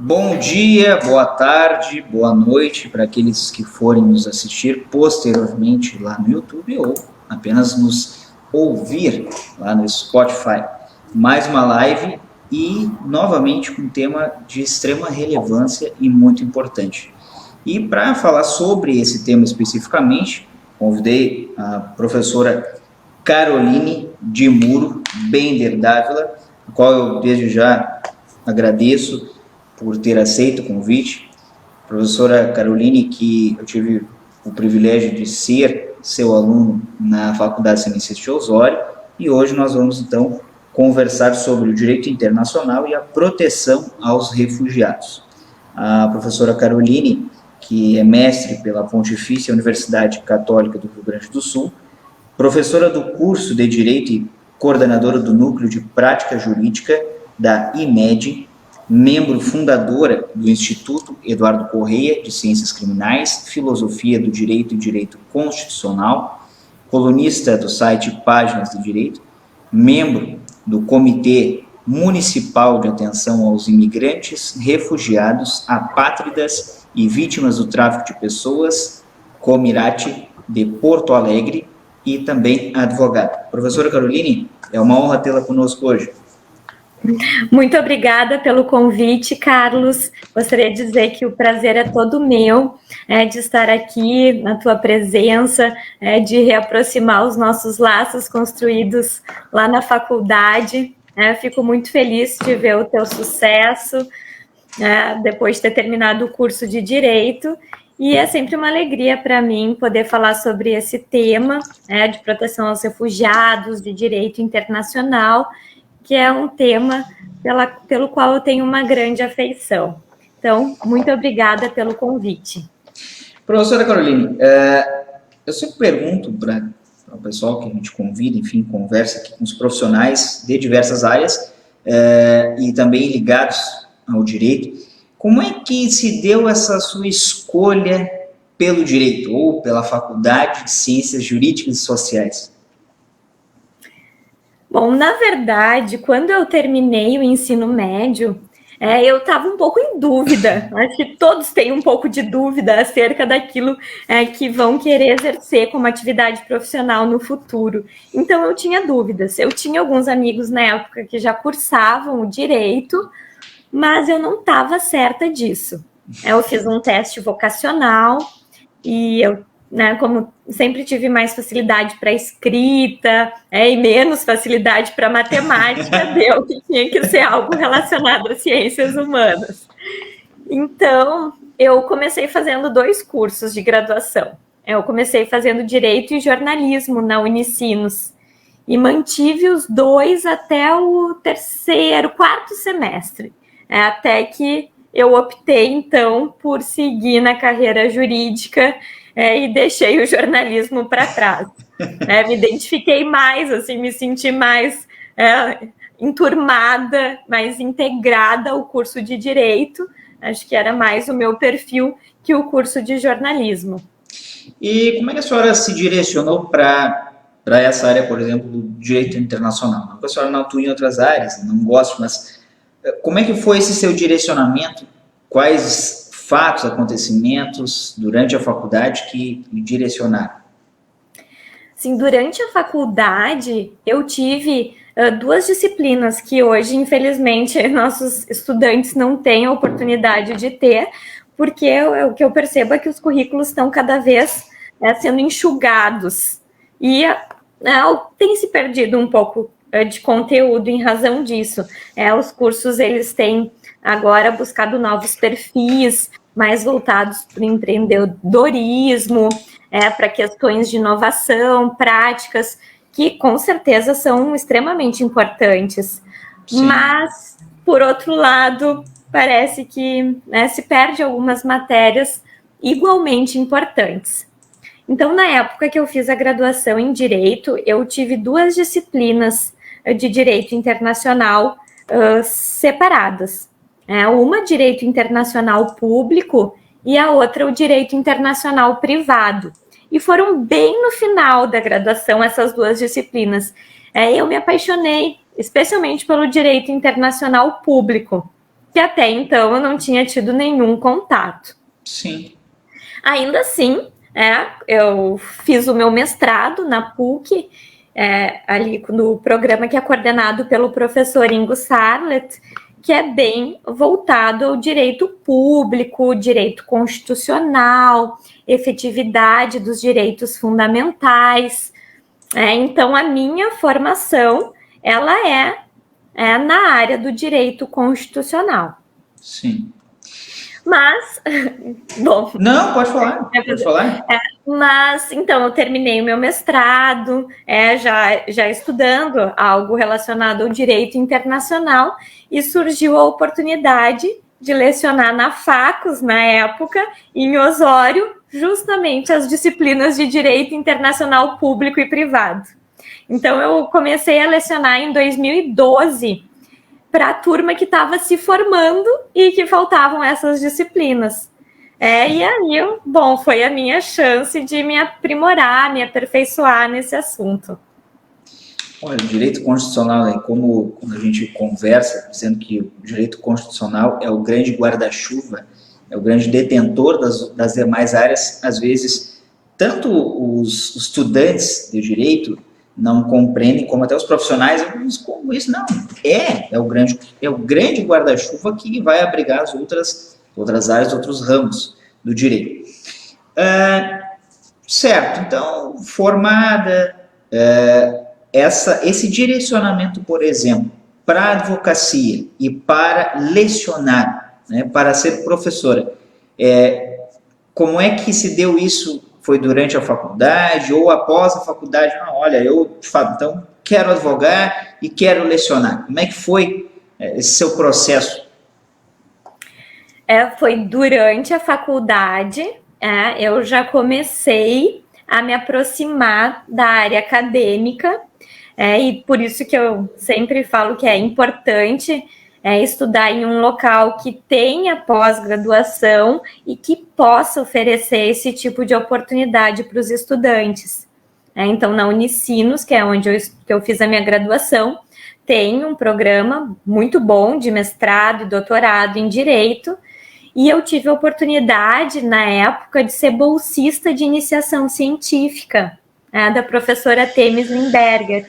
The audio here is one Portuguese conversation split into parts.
Bom dia, boa tarde, boa noite para aqueles que forem nos assistir posteriormente lá no YouTube ou apenas nos ouvir lá no Spotify. Mais uma live e novamente com um tema de extrema relevância e muito importante. E para falar sobre esse tema especificamente, convidei a professora Caroline de Muro Bender Dávila, a qual eu desde já agradeço por ter aceito o convite. Professora Caroline, que eu tive o privilégio de ser seu aluno na Faculdade São Vicente de Osório, e hoje nós vamos então conversar sobre o direito internacional e a proteção aos refugiados. A professora Caroline, que é mestre pela Pontifícia Universidade Católica do Rio Grande do Sul, professora do curso de Direito e coordenadora do Núcleo de Prática Jurídica da IMED, membro fundadora do Instituto Eduardo Correia de Ciências Criminais, Filosofia do Direito e Direito Constitucional, colunista do site Páginas do Direito, membro do Comitê Municipal de Atenção aos Imigrantes, Refugiados, Apátridas e Vítimas do Tráfico de Pessoas, Comirate de Porto Alegre, e também advogada. Professora Caroline, é uma honra tê-la conosco hoje. Muito obrigada pelo convite, Carlos. Gostaria de dizer que o prazer é todo meu de estar aqui na tua presença, de reaproximar os nossos laços construídos lá na faculdade. Fico muito feliz de ver o teu sucesso depois de ter terminado o curso de Direito. E é sempre uma alegria para mim poder falar sobre esse tema de proteção aos refugiados, de direito internacional, que é um tema pelo qual eu tenho uma grande afeição. Então, muito obrigada pelo convite. Professora Caroline, eu sempre pergunto para o pessoal que a gente convida, enfim, conversa aqui com os profissionais de diversas áreas e também ligados ao direito, como é que se deu essa sua escolha pelo direito ou pela Faculdade de Ciências Jurídicas e Sociais? Bom, na verdade, quando eu terminei o ensino médio, eu estava um pouco em dúvida. Acho que todos têm um pouco de dúvida acerca daquilo que vão querer exercer como atividade profissional no futuro. Então, eu tinha dúvidas. Eu tinha alguns amigos na época que já cursavam o direito, mas eu não estava certa disso. Eu fiz um teste vocacional e eu, como sempre tive mais facilidade para escrita e menos facilidade para matemática, deu que tinha que ser algo relacionado às ciências humanas. Então, eu comecei fazendo 2 cursos de graduação. Eu comecei fazendo Direito e Jornalismo na Unicinos e mantive os 2 até o 4º semestre. Até que eu optei, então, por seguir na carreira jurídica e deixei o jornalismo para trás. Me identifiquei mais, assim, me senti mais enturmada, mais integrada ao curso de Direito. Acho que era mais o meu perfil que o curso de jornalismo. E como é que a senhora se direcionou para essa área, por exemplo, do direito internacional? Não que a senhora não atue em outras áreas, não gosto, mas como é que foi esse seu direcionamento? Quais fatos, acontecimentos durante a faculdade que me direcionaram? Sim, durante a faculdade eu tive 2 disciplinas que hoje, infelizmente, nossos estudantes não têm a oportunidade de ter, porque o que eu percebo é que os currículos estão cada vez sendo enxugados e tem se perdido um pouco de conteúdo em razão disso. Os cursos, eles têm agora buscado novos perfis, mais voltados para o empreendedorismo, para questões de inovação, práticas, que com certeza são extremamente importantes. Sim. Mas, por outro lado, parece que se perde algumas matérias igualmente importantes. Então, na época que eu fiz a graduação em Direito, eu tive 2 disciplinas de Direito Internacional separadas. Uma, Direito Internacional Público, e a outra, o Direito Internacional Privado. E foram bem no final da graduação essas 2 disciplinas. Eu me apaixonei, especialmente pelo Direito Internacional Público. que até então eu não tinha tido nenhum contato. Sim. Ainda assim, eu fiz o meu mestrado na PUC, ali no programa que é coordenado pelo professor Ingo Sarlet, que é bem voltado ao direito público, direito constitucional, efetividade dos direitos fundamentais. Então, a minha formação, ela é na área do direito constitucional. Sim. Mas, bom... Não, pode falar, pode falar. Mas, então, eu terminei o meu mestrado, já estudando algo relacionado ao direito internacional, e surgiu a oportunidade de lecionar na Facus, na época, em Osório, justamente as disciplinas de direito internacional público e privado. Então, eu comecei a lecionar em 2012 para a turma que estava se formando e que faltavam essas disciplinas. E aí, foi a minha chance de me aprimorar, me aperfeiçoar nesse assunto. Olha, o direito constitucional, como quando a gente conversa, dizendo que o direito constitucional é o grande guarda-chuva, é o grande detentor das demais áreas, às vezes, tanto os estudantes de direito não compreendem, como até os profissionais, como isso não, é o grande guarda-chuva que vai abrigar as outras áreas, outros ramos do direito. Certo, então, formada, esse direcionamento, por exemplo, para a advocacia e para lecionar, né, para ser professora, como é que se deu isso? Foi durante a faculdade ou após a faculdade? Não, olha, eu, de fato, então, quero advogar e quero lecionar. Como é que foi esse seu processo? Foi durante a faculdade, eu já comecei a me aproximar da área acadêmica, e por isso que eu sempre falo que é importante estudar em um local que tenha pós-graduação e que possa oferecer esse tipo de oportunidade para os estudantes. Então, na Unicinos, que é onde eu fiz a minha graduação, tem um programa muito bom de mestrado e doutorado em Direito, e eu tive a oportunidade, na época, de ser bolsista de iniciação científica, da professora Temis Limberger.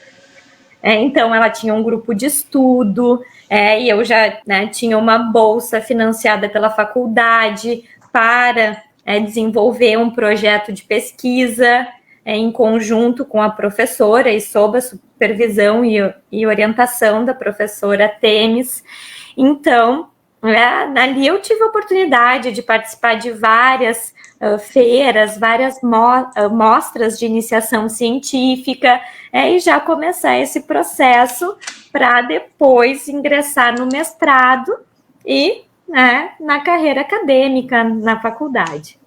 Então, ela tinha um grupo de estudo, e eu já tinha uma bolsa financiada pela faculdade para desenvolver um projeto de pesquisa em conjunto com a professora e sob a supervisão e orientação da professora Temis. Então, ali eu tive a oportunidade de participar de várias feiras, várias mostras de iniciação científica, e já começar esse processo para depois ingressar no mestrado e na carreira acadêmica na faculdade.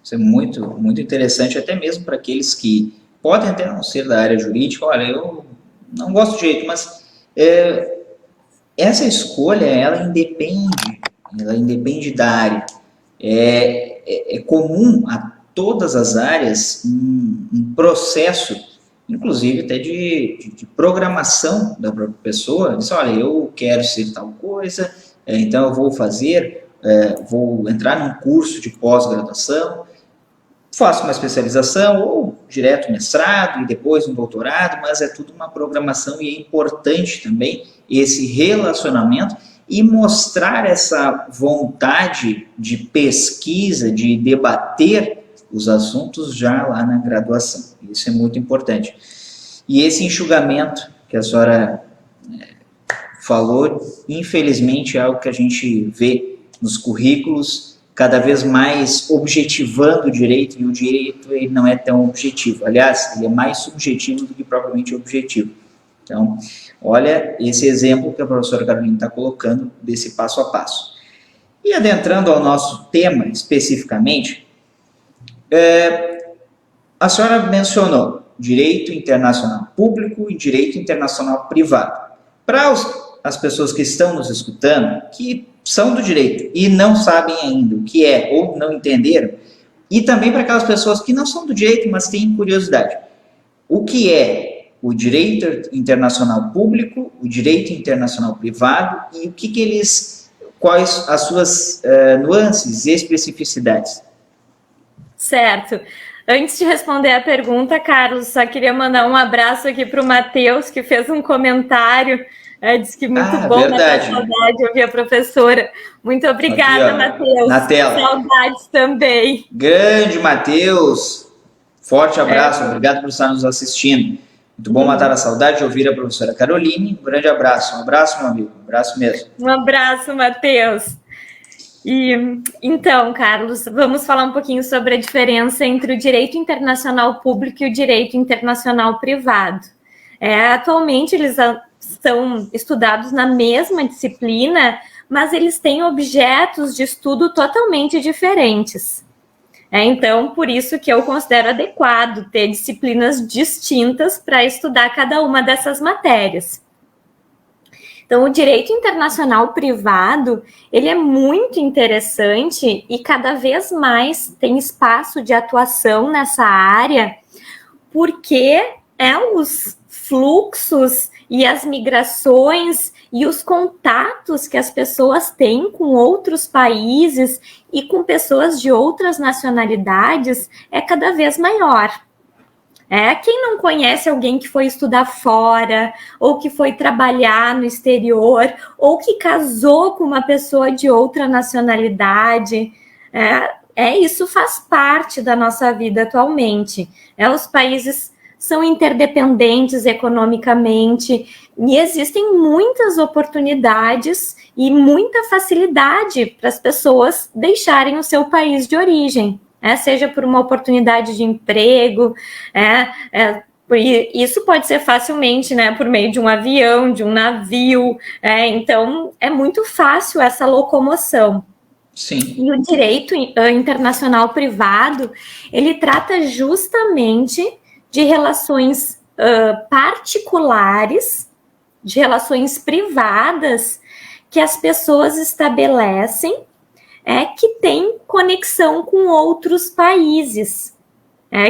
Isso é muito, muito interessante, até mesmo para aqueles que podem até não ser da área jurídica. Olha, eu não gosto de direito, mas essa escolha, ela independe da área. É comum a todas as áreas um processo, inclusive até de programação da própria pessoa. Diz, olha, eu quero ser tal coisa, então eu vou entrar num curso de pós-graduação, faço uma especialização ou direto mestrado e depois um doutorado, mas é tudo uma programação e é importante também esse relacionamento e mostrar essa vontade de pesquisa, de debater os assuntos já lá na graduação. Isso é muito importante. E esse enxugamento que a senhora falou, infelizmente é algo que a gente vê nos currículos, cada vez mais objetivando o direito, e o direito ele não é tão objetivo. Aliás, ele é mais subjetivo do que propriamente objetivo. Então, olha esse exemplo que a professora Carolina está colocando desse passo a passo. E adentrando ao nosso tema especificamente, a senhora mencionou direito internacional público e direito internacional privado. Para as pessoas que estão nos escutando, que são do direito e não sabem ainda o que é ou não entenderam, e também para aquelas pessoas que não são do direito, mas têm curiosidade. O que é o direito internacional público, o direito internacional privado e o que eles, quais as suas nuances e especificidades? Certo. Antes de responder a pergunta, Carlos, só queria mandar um abraço aqui para o Matheus, que fez um comentário, disse que muito bom, verdade. matar saudade ouvir a professora. Muito obrigada, Matheus. Na tela. Saudades também. Grande Matheus, forte abraço, obrigado por estar nos assistindo. Muito bom matar a saudade de ouvir a professora Caroline. Um grande abraço, meu amigo, um abraço mesmo. Um abraço, Matheus. E então, Carlos, vamos falar um pouquinho sobre a diferença entre o direito internacional público e o direito internacional privado. Atualmente, eles são estudados na mesma disciplina, mas eles têm objetos de estudo totalmente diferentes. Então, por isso que eu considero adequado ter disciplinas distintas para estudar cada uma dessas matérias. Então, o direito internacional privado, ele é muito interessante e cada vez mais tem espaço de atuação nessa área, porque os fluxos e as migrações e os contatos que as pessoas têm com outros países e com pessoas de outras nacionalidades é cada vez maior. Quem não conhece alguém que foi estudar fora, ou que foi trabalhar no exterior, ou que casou com uma pessoa de outra nacionalidade, isso faz parte da nossa vida atualmente. Os países são interdependentes economicamente e existem muitas oportunidades e muita facilidade para as pessoas deixarem o seu país de origem. Seja por uma oportunidade de emprego, isso pode ser facilmente, por meio de um avião, de um navio, então é muito fácil essa locomoção. Sim. E o direito internacional privado, ele trata justamente de relações particulares, de relações privadas que as pessoas estabelecem que tem conexão com outros países,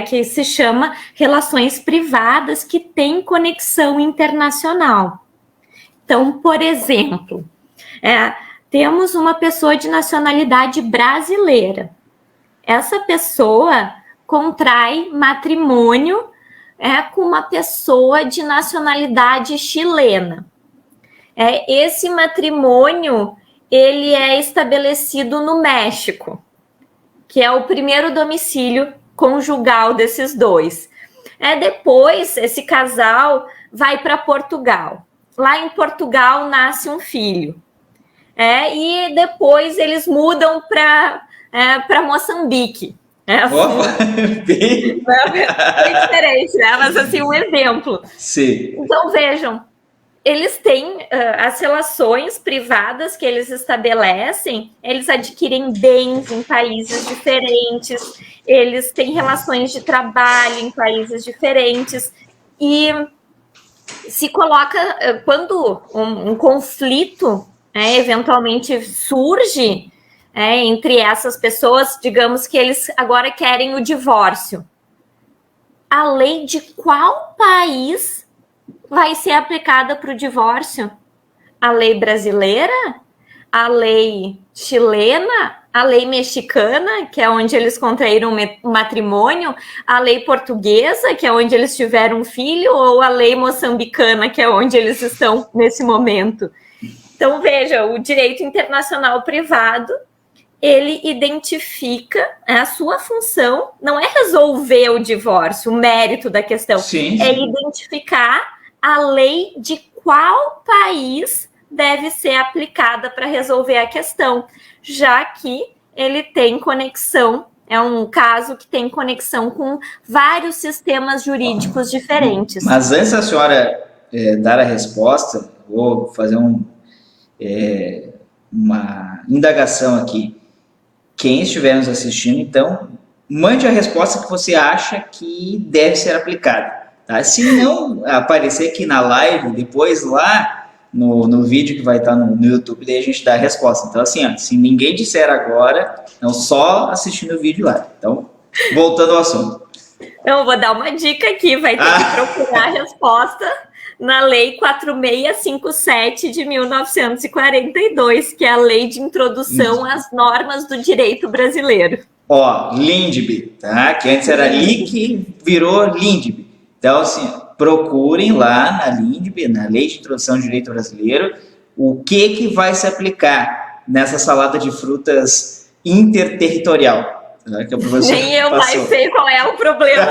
que se chama relações privadas que têm conexão internacional. Então, por exemplo, temos uma pessoa de nacionalidade brasileira. Essa pessoa contrai matrimônio com uma pessoa de nacionalidade chilena. Esse matrimônio ele é estabelecido no México, que é o primeiro domicílio conjugal desses dois. Depois, esse casal vai para Portugal. Lá em Portugal nasce um filho. E depois eles mudam para Moçambique. Bem diferente, mas assim, um exemplo. Sim. Então, vejam, eles têm as relações privadas que eles estabelecem, eles adquirem bens em países diferentes, eles têm relações de trabalho em países diferentes, e se coloca, quando um conflito eventualmente surge entre essas pessoas, digamos que eles agora querem o divórcio. A lei de qual país vai ser aplicada para o divórcio? A lei brasileira? A lei chilena? A lei mexicana, que é onde eles contraíram um matrimônio? A lei portuguesa, que é onde eles tiveram um filho? Ou a lei moçambicana, que é onde eles estão nesse momento? Então, veja, o direito internacional privado, ele identifica a sua função, não é resolver o divórcio, o mérito da questão, sim. É identificar a lei de qual país deve ser aplicada para resolver a questão, já que ele tem conexão, é um caso que tem conexão com vários sistemas jurídicos diferentes. Mas antes da senhora dar a resposta, vou fazer uma indagação aqui. Quem estiver nos assistindo, então, mande a resposta que você acha que deve ser aplicada. Tá? Se não aparecer aqui na live, depois lá no vídeo que vai estar no YouTube, daí a gente dá a resposta. Então, assim, se ninguém disser agora, então só assistindo o vídeo lá. Então, voltando ao assunto. Eu vou dar uma dica aqui, vai ter que procurar a resposta na Lei 4657 de 1942, que é a Lei de Introdução às Normas do Direito Brasileiro. Ó, LINDB, tá? Que antes era LIC, virou LINDB. Então, assim, procurem lá na LINDB, na Lei de Introdução ao Direito Brasileiro, o que vai se aplicar nessa salada de frutas interterritorial. Que nem eu passou. Mais sei qual é o problema.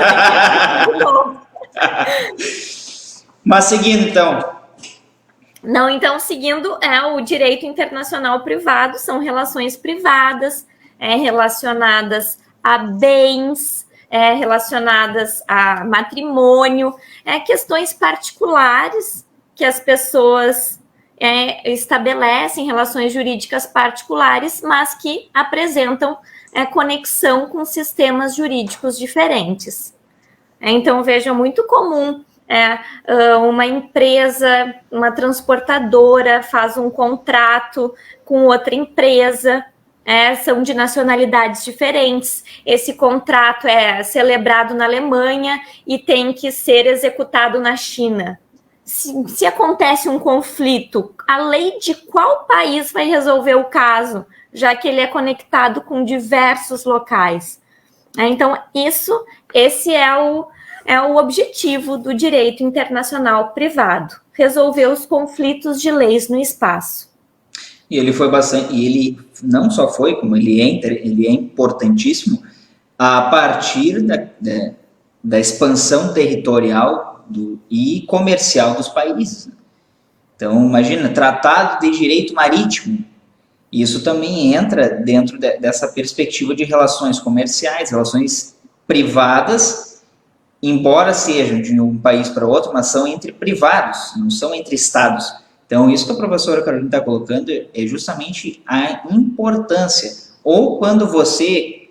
Mas seguindo, então. Não, então, seguindo, o direito internacional privado, são relações privadas, relacionadas a bens, relacionadas a matrimônio, questões particulares que as pessoas estabelecem, relações jurídicas particulares, mas que apresentam conexão com sistemas jurídicos diferentes. Então, veja, é muito comum uma empresa, uma transportadora faz um contrato com outra empresa, são de nacionalidades diferentes. Esse contrato é celebrado na Alemanha e tem que ser executado na China. Se acontece um conflito, a lei de qual país vai resolver o caso, já que ele é conectado com diversos locais? Então, esse é o objetivo do direito internacional privado, resolver os conflitos de leis no espaço. E ele foi bastante, e ele não só foi, como ele é importantíssimo a partir da expansão territorial e comercial dos países. Então, imagina, tratado de direito marítimo, isso também entra dentro dessa perspectiva de relações comerciais, relações privadas, embora sejam de um país para outro, mas são entre privados, não são entre estados. Então, isso que a professora Carolina está colocando é justamente a importância. Ou quando você,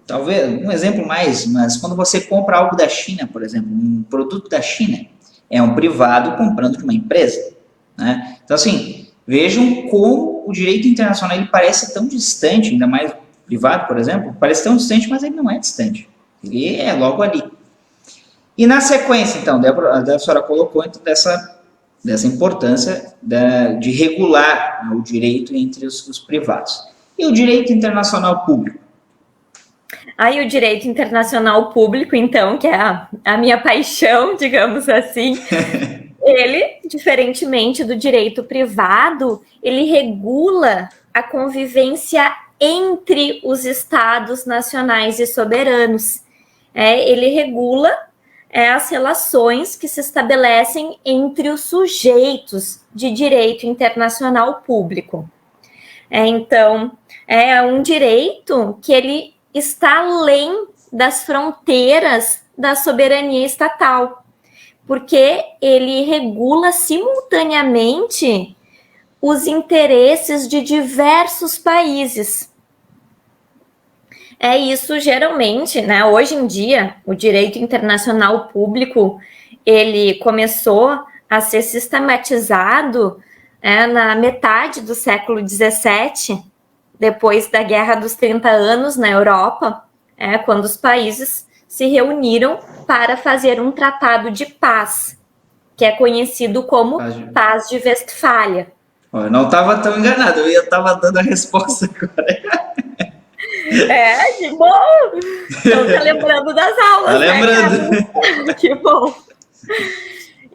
talvez, um exemplo mais, mas quando você compra algo da China, por exemplo, um produto da China, é um privado comprando de uma empresa, né? Então, assim, vejam como o direito internacional ele parece tão distante, ainda mais privado, por exemplo, parece tão distante, mas ele não é distante. Ele é logo ali. E na sequência, então, a senhora colocou então, dessa importância de regular o direito entre os privados. E o direito internacional público? Aí o direito internacional público, então, que é a minha paixão, digamos assim, ele, diferentemente do direito privado, ele regula a convivência entre os estados nacionais e soberanos. Ele regula as relações que se estabelecem entre os sujeitos de direito internacional público. Então, é um direito que ele está além das fronteiras da soberania estatal, porque ele regula simultaneamente os interesses de diversos países. Isso geralmente, né? Hoje em dia, o direito internacional público, ele começou a ser sistematizado na metade do século XVII, depois da Guerra dos 30 Anos na Europa, quando os países se reuniram para fazer um tratado de paz, que é conhecido como Paz de Westfália. Eu não estava tão enganado, eu estava dando a resposta agora. Que bom! Então, tá lembrando das aulas, tá lembrando. Né? Que bom!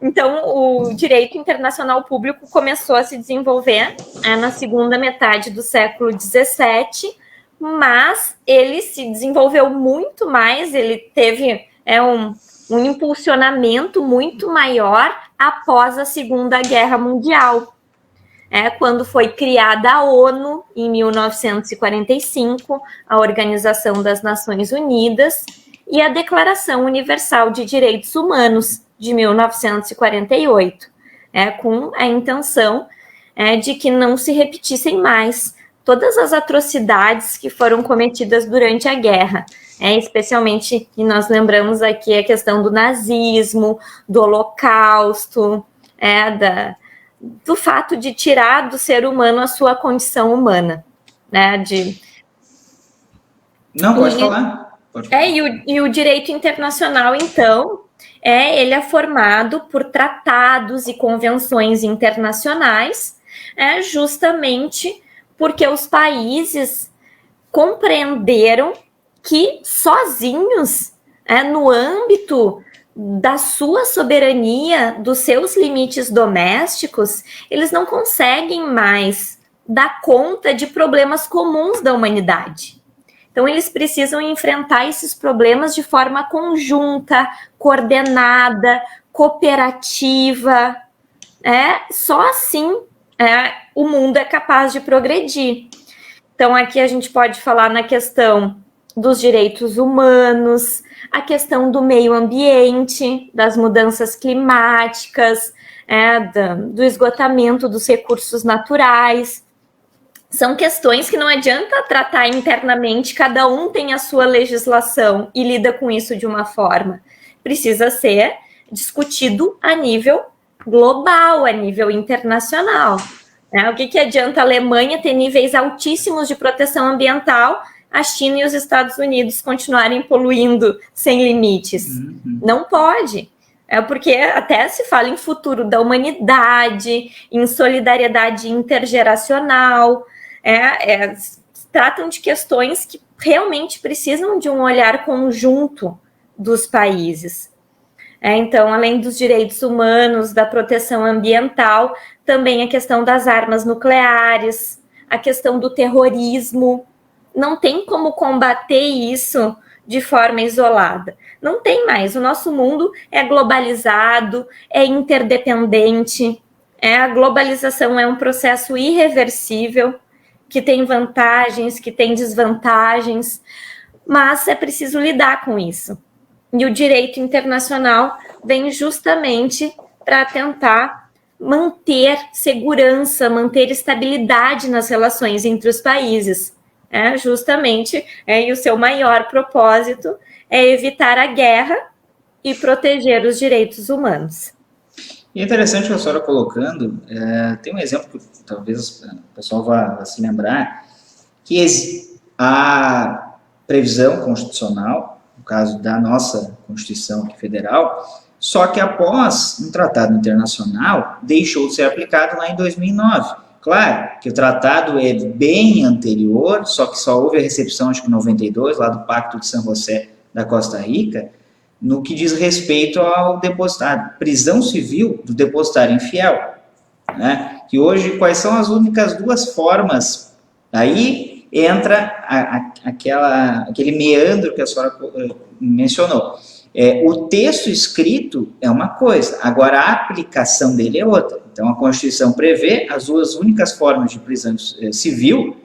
Então, o direito internacional público começou a se desenvolver na segunda metade do século XVII, mas ele se desenvolveu muito mais, ele teve um impulsionamento muito maior após a Segunda Guerra Mundial. Quando foi criada a ONU, em 1945, a Organização das Nações Unidas, e a Declaração Universal de Direitos Humanos, de 1948, com a intenção de que não se repetissem mais todas as atrocidades que foram cometidas durante a guerra, especialmente, e nós lembramos aqui a questão do nazismo, do Holocausto, do fato de tirar do ser humano a sua condição humana. Não, pode falar. E o direito internacional, então, ele é formado por tratados e convenções internacionais, justamente porque os países compreenderam que sozinhos, no âmbito da sua soberania, dos seus limites domésticos, eles não conseguem mais dar conta de problemas comuns da humanidade. Então, eles precisam enfrentar esses problemas de forma conjunta, coordenada, cooperativa. Só assim o mundo é capaz de progredir. Então, aqui a gente pode falar na questão dos direitos humanos, a questão do meio ambiente, das mudanças climáticas, do esgotamento dos recursos naturais. São questões que não adianta tratar internamente, cada um tem a sua legislação e lida com isso de uma forma. Precisa ser discutido a nível global, a nível internacional. O que adianta a Alemanha ter níveis altíssimos de proteção ambiental, a China e os Estados Unidos continuarem poluindo sem limites? Não pode. Porque até se fala em futuro da humanidade, em solidariedade intergeracional, tratam de questões que realmente precisam de um olhar conjunto dos países. Então, além dos direitos humanos, da proteção ambiental, também a questão das armas nucleares, a questão do terrorismo. Não tem como combater isso de forma isolada. Não tem mais. O nosso mundo é globalizado, é interdependente. A globalização é um processo irreversível, que tem vantagens, que tem desvantagens, mas é preciso lidar com isso. E o direito internacional vem justamente para tentar manter segurança, manter estabilidade nas relações entre os países. Justamente, e o seu maior propósito é evitar a guerra e proteger os direitos humanos. E é interessante a senhora colocando, tem um exemplo que talvez o pessoal vá se lembrar, que a previsão constitucional, no caso da nossa Constituição aqui federal, só que após um tratado internacional, deixou de ser aplicado lá em 2009. Claro que o tratado é bem anterior, só que só houve a recepção, acho que em 92, lá do Pacto de San José da Costa Rica, no que diz respeito ao depositário, prisão civil do depositário infiel. Que hoje, quais são as únicas duas formas? Aí entra aquele meandro que a senhora mencionou. O texto escrito é uma coisa, agora a aplicação dele é outra. Então, a Constituição prevê as duas únicas formas de prisão civil,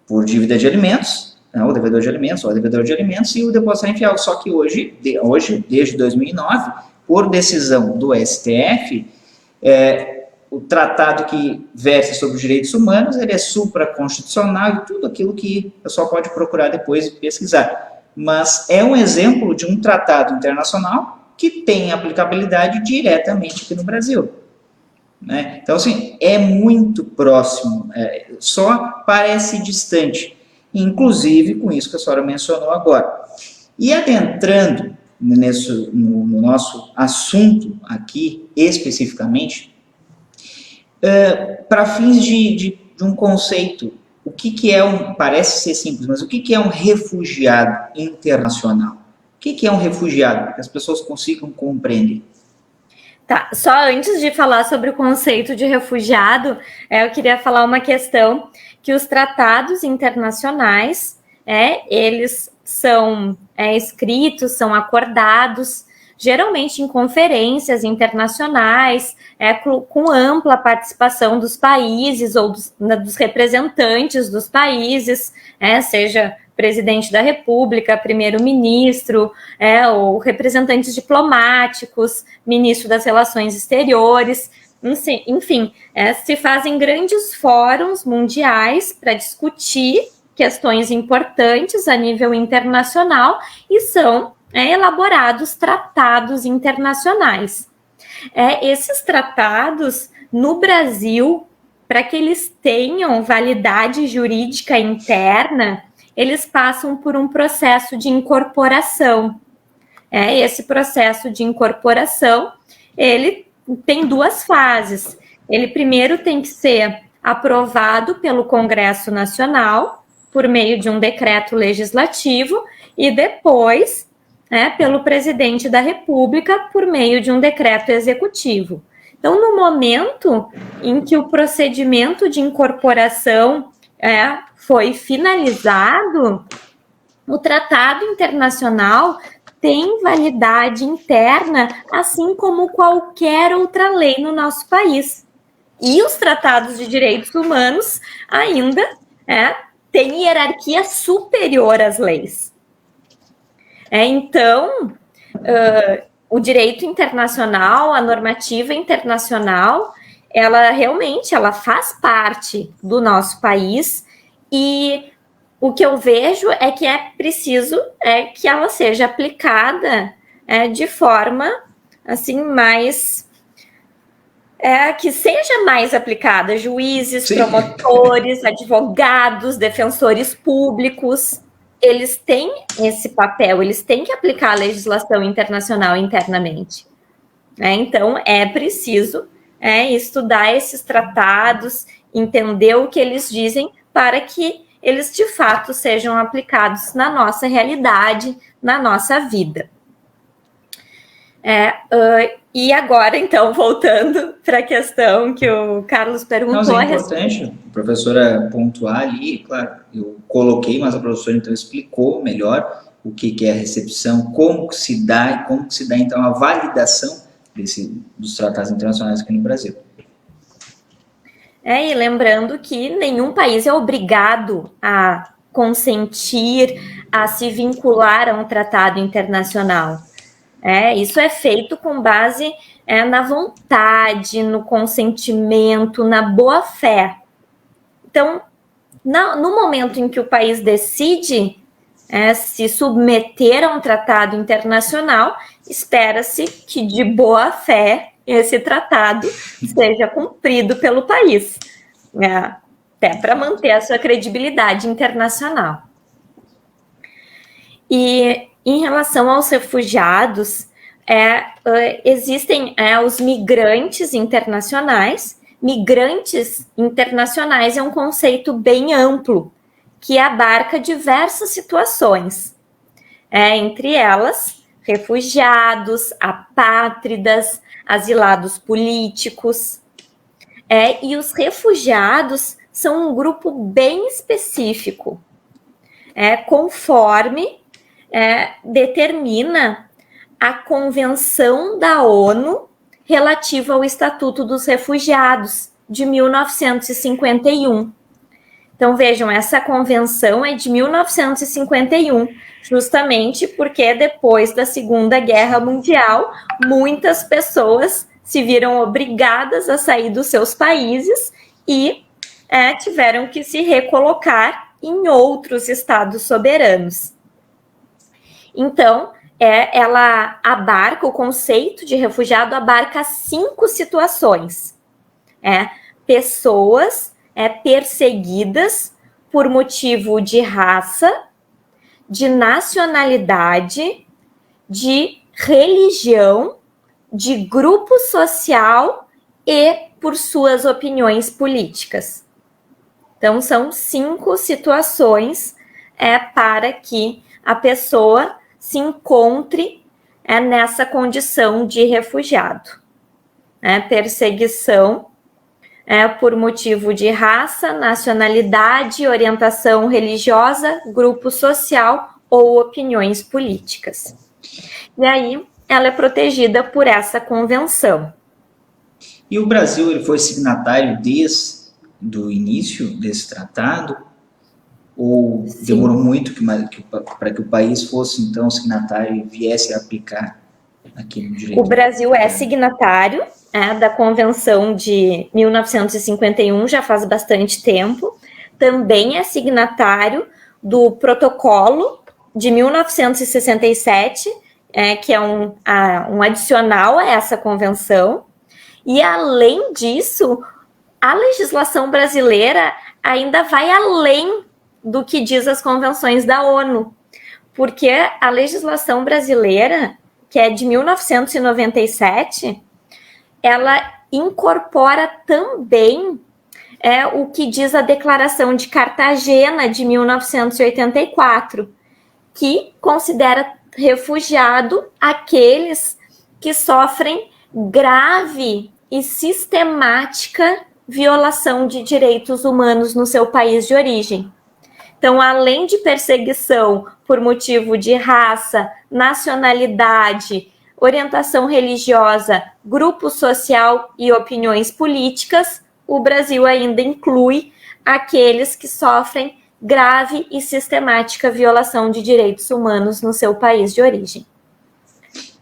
por dívida de alimentos, o devedor de alimentos, ou a devedor de alimentos, e o depositário infiel. Só que hoje, desde 2009, por decisão do STF, o tratado que versa sobre os direitos humanos, ele é supraconstitucional e tudo aquilo que o pessoal pode procurar depois e pesquisar. Mas é um exemplo de um tratado internacional que tem aplicabilidade diretamente aqui no Brasil. Então, assim, é muito próximo, só parece distante, inclusive com isso que a senhora mencionou agora. E adentrando no nosso assunto aqui, especificamente, para fins de um conceito, o que é parece ser simples, mas o que é um refugiado internacional? O que é um refugiado, para que as pessoas consigam compreender? Tá, só antes de falar sobre o conceito de refugiado, eu queria falar uma questão, que os tratados internacionais, eles são escritos, são acordados, geralmente em conferências internacionais, com ampla participação dos países ou dos representantes dos países, seja presidente da República, primeiro-ministro, ou representantes diplomáticos, ministro das Relações Exteriores, enfim, se fazem grandes fóruns mundiais para discutir questões importantes a nível internacional e são elaborados tratados internacionais. Esses tratados, no Brasil, para que eles tenham validade jurídica interna, eles passam por um processo de incorporação. Esse processo de incorporação, ele tem duas fases. Ele primeiro tem que ser aprovado pelo Congresso Nacional, por meio de um decreto legislativo, e depois, pelo presidente da República, por meio de um decreto executivo. Então, no momento em que o procedimento de incorporação foi finalizado, o tratado internacional tem validade interna, assim como qualquer outra lei no nosso país. E os tratados de direitos humanos ainda têm hierarquia superior às leis. Então, o direito internacional, a normativa internacional, ela realmente faz parte do nosso país, e o que eu vejo é que é preciso que ela seja aplicada de forma assim mais que seja mais aplicada. Juízes, sim, promotores, advogados, defensores públicos, eles têm esse papel, eles têm que aplicar a legislação internacional internamente. Então, é preciso estudar esses tratados, entender o que eles dizem, para que eles, de fato, sejam aplicados na nossa realidade, na nossa vida. E agora, então, voltando para a questão que o Carlos perguntou. É importante a professora pontuar ali, claro, eu coloquei, mas a professora, então, explicou melhor o que é a recepção, como que se dá, então, a validação dos tratados internacionais aqui no Brasil. E lembrando que nenhum país é obrigado a consentir, a se vincular a um tratado internacional. Isso é feito com base na vontade, no consentimento, na boa-fé. Então, no momento em que o país decide se submeter a um tratado internacional, espera-se que, de boa-fé, esse tratado seja cumprido pelo país, até para manter a sua credibilidade internacional. E em relação aos refugiados, existem os migrantes internacionais. Migrantes internacionais é um conceito bem amplo, que abarca diversas situações, entre elas refugiados, apátridas, asilados políticos. E os refugiados são um grupo bem específico, conforme determina a Convenção da ONU relativa ao Estatuto dos Refugiados, de 1951. Então, vejam, essa convenção é de 1951, justamente porque depois da Segunda Guerra Mundial, muitas pessoas se viram obrigadas a sair dos seus países e tiveram que se recolocar em outros estados soberanos. Então, ela abarca, o conceito de refugiado abarca 5 situações. Pessoas perseguidas por motivo de raça, de nacionalidade, de religião, de grupo social e por suas opiniões políticas. Então, são 5 situações para que a pessoa se encontre nessa condição de refugiado. Perseguição por motivo de raça, nacionalidade, orientação religiosa, grupo social ou opiniões políticas. E aí, ela é protegida por essa convenção. E o Brasil, ele foi signatário desde o início desse tratado? Ou sim, demorou muito para que o país fosse, então, signatário e viesse a aplicar aqui no direito? O Brasil é signatário da Convenção de 1951, já faz bastante tempo. Também é signatário do Protocolo de 1967, que é um adicional a essa convenção. E, além disso, a legislação brasileira ainda vai além do que diz as convenções da ONU, porque a legislação brasileira, que é de 1997, ela incorpora também o que diz a Declaração de Cartagena de 1984, que considera refugiado aqueles que sofrem grave e sistemática violação de direitos humanos no seu país de origem. Então, além de perseguição por motivo de raça, nacionalidade, orientação religiosa, grupo social e opiniões políticas, o Brasil ainda inclui aqueles que sofrem grave e sistemática violação de direitos humanos no seu país de origem.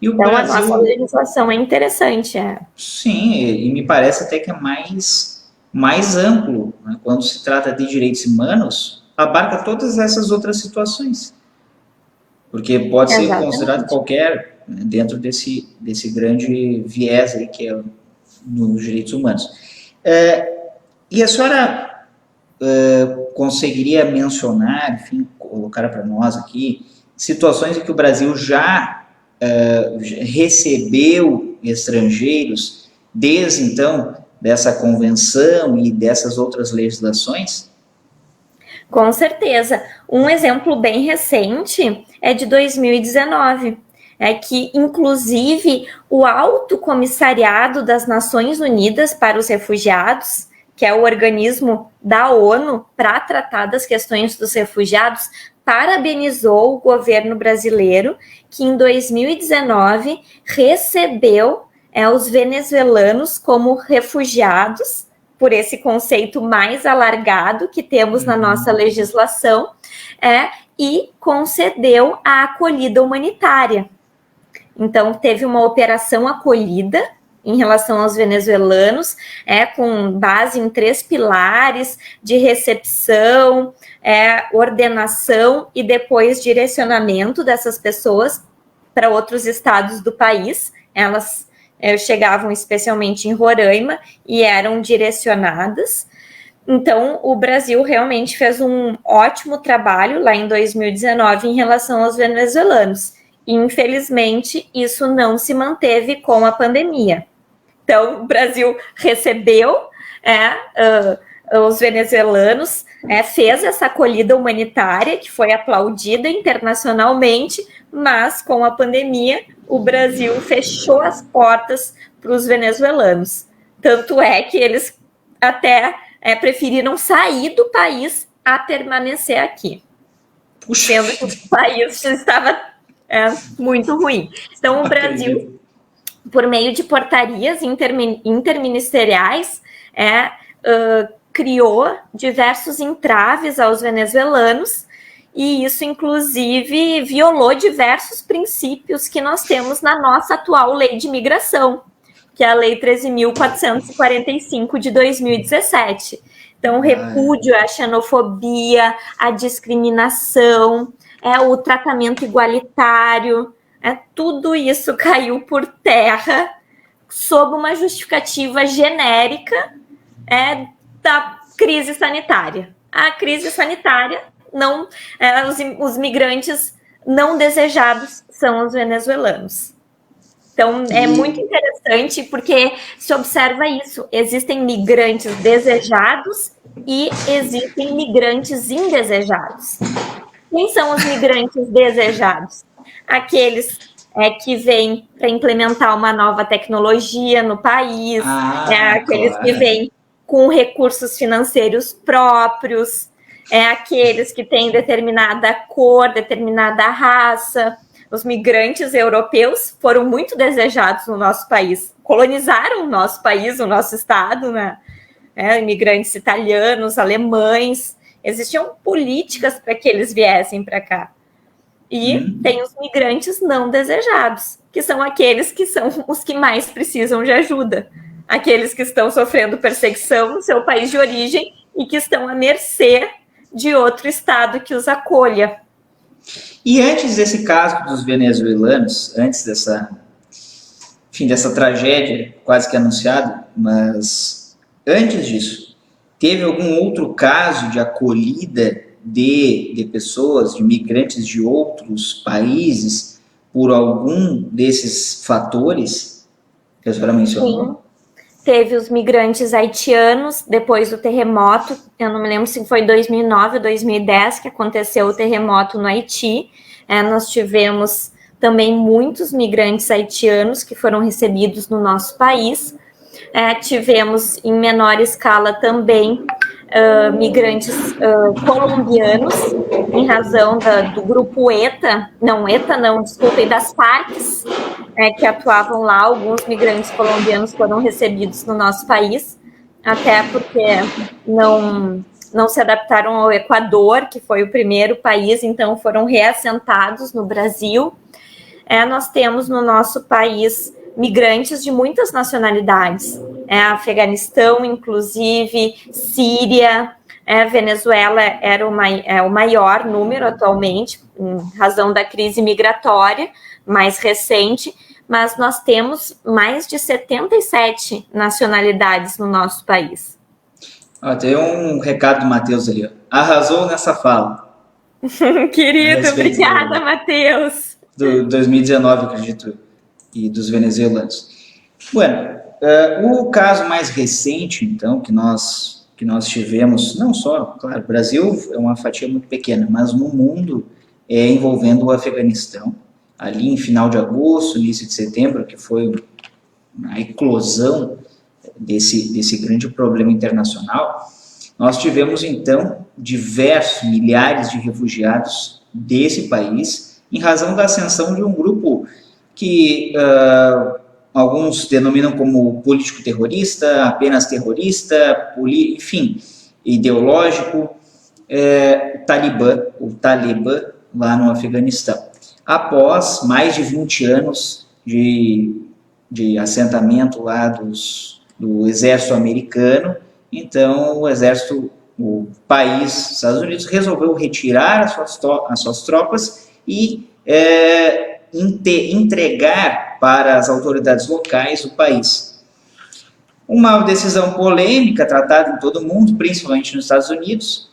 E o então, Brasil... a nossa legislação é interessante. Sim, e me parece até que é mais amplo, né? Quando se trata de direitos humanos, abarca todas essas outras situações. Porque pode ser considerado qualquer, né, dentro desse grande viés aí que é nos direitos humanos. E a senhora conseguiria mencionar, enfim, colocar para nós aqui, situações em que o Brasil já recebeu estrangeiros desde então dessa convenção e dessas outras legislações? Com certeza. Um exemplo bem recente é de 2019, que, inclusive, o Alto Comissariado das Nações Unidas para os Refugiados, que é o organismo da ONU para tratar das questões dos refugiados, parabenizou o governo brasileiro, que em 2019 recebeu os venezuelanos como refugiados, por esse conceito mais alargado que temos na nossa legislação, e concedeu a acolhida humanitária. Então, teve uma operação acolhida em relação aos venezuelanos, com base em 3 pilares de recepção, ordenação e depois direcionamento dessas pessoas para outros estados do país. Elas chegavam especialmente em Roraima e eram direcionadas. Então, o Brasil realmente fez um ótimo trabalho lá em 2019 em relação aos venezuelanos. E, infelizmente, isso não se manteve com a pandemia. Então, o Brasil recebeu os venezuelanos, fez essa acolhida humanitária, que foi aplaudida internacionalmente, mas com a pandemia, o Brasil fechou as portas para os venezuelanos. Tanto é que eles até preferiram sair do país a permanecer aqui. Sendo que o país estava muito ruim. Então, o Brasil, por meio de portarias interministeriais, criou diversos entraves aos venezuelanos, e isso, inclusive, violou diversos princípios que nós temos na nossa atual lei de imigração, que é a Lei 13.445 de 2017. Então, o repúdio à xenofobia, à discriminação, o tratamento igualitário, tudo isso caiu por terra sob uma justificativa genérica da crise sanitária. A crise sanitária, não, os migrantes não desejados são os venezuelanos. Então, é muito interessante porque se observa isso. Existem migrantes desejados e existem migrantes indesejados. Quem são os migrantes desejados? Aqueles que vêm para implementar uma nova tecnologia no país, aqueles que vêm com recursos financeiros próprios, aqueles que têm determinada cor, determinada raça. Os migrantes europeus foram muito desejados no nosso país, colonizaram o nosso país, o nosso estado, né? Imigrantes italianos, alemães, existiam políticas para que eles viessem para cá. E tem os migrantes não desejados, que são aqueles que são os que mais precisam de ajuda, aqueles que estão sofrendo perseguição no seu país de origem e que estão à mercê de outro estado que os acolha. E antes desse caso dos venezuelanos, antes dessa tragédia quase que anunciada, mas antes disso, teve algum outro caso de acolhida de pessoas, de migrantes de outros países, por algum desses fatores que a senhora mencionou? Sim. Teve os migrantes haitianos depois do terremoto. Eu não me lembro se foi 2009 ou 2010 que aconteceu o terremoto no Haiti. Nós tivemos também muitos migrantes haitianos que foram recebidos no nosso país. Tivemos em menor escala também migrantes colombianos, em razão do grupo desculpem, das Farc, que atuavam lá. Alguns migrantes colombianos foram recebidos no nosso país, até porque não se adaptaram ao Equador, que foi o primeiro país, então foram reassentados no Brasil. Nós temos no nosso país migrantes de muitas nacionalidades, Afeganistão, inclusive, Síria, Venezuela é o maior número atualmente, em razão da crise migratória mais recente, mas nós temos mais de 77 nacionalidades no nosso país. Tem um recado do Matheus ali. Arrasou nessa fala. Querido, obrigada, Matheus. Do 2019, acredito, e dos venezuelanos. Bueno, o caso mais recente, então, que nós tivemos, não só, claro, o Brasil é uma fatia muito pequena, mas no mundo envolvendo o Afeganistão, ali em final de agosto, início de setembro, que foi a eclosão desse grande problema internacional. Nós tivemos, então, milhares de refugiados desse país, em razão da ascensão de um grupo que alguns denominam como político terrorista, apenas terrorista, enfim, ideológico, o Talibã, lá no Afeganistão. Após mais de 20 anos de assentamento lá do exército americano, então o país, Estados Unidos, resolveu retirar as suas tropas e entregar para as autoridades locais o país. Uma decisão polêmica, tratada em todo o mundo, principalmente nos Estados Unidos,